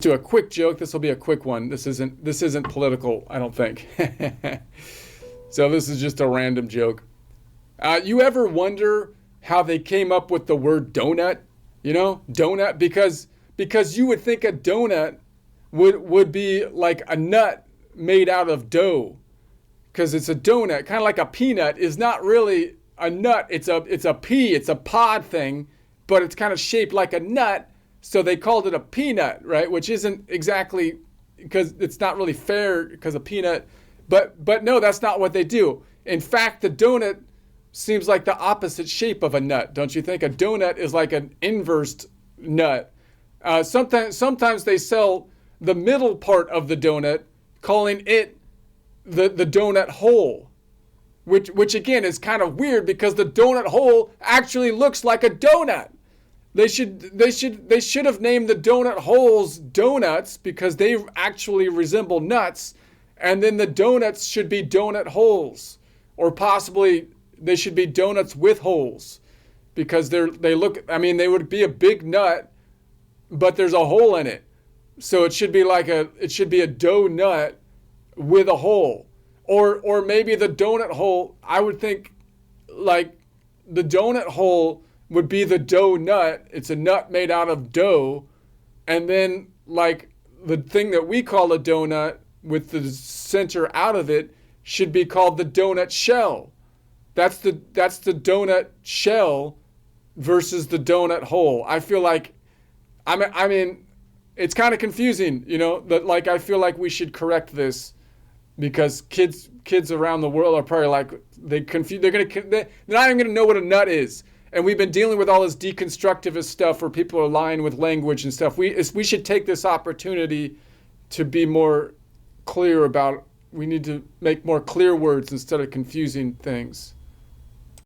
Do a quick joke. This will be a quick one. This isn't political, I don't think. So this is just a random joke. You ever wonder how they came up with the word donut? You know, donut because you would think a donut would be like a nut made out of dough, because it's a donut, kind of like a peanut is not really a nut. It's a pea. It's a pod thing, but it's kind of shaped like a nut. So they called it a peanut, right? Which isn't exactly, because it's not really fair because a peanut. But no, that's not what they do. In fact, the donut seems like the opposite shape of a nut, don't you think? A donut is like an inverse nut. Sometimes they sell the middle part of the donut, calling it the donut hole, which again is kind of weird because the donut hole actually looks like a donut. They should have named the donut holes donuts because they actually resemble nuts, and then the donuts should be donut holes, or possibly they should be donuts with holes, because they look. I mean, they would be a big nut, but there's a hole in it, so it should be a dough nut with a hole, or maybe the donut hole. I would think like the donut hole would be the dough nut. It's a nut made out of dough. And then like the thing that we call a donut with the center out of it should be called the donut shell. That's the donut shell versus the donut hole. I feel like, I mean, it's kind of confusing, you know, but like, I feel like we should correct this, because kids around the world are probably like, they're not even gonna know what a nut is. And we've been dealing with all this deconstructivist stuff where people are lying with language and stuff. We should take this opportunity to be more clear about, we need to make more clear words instead of confusing things.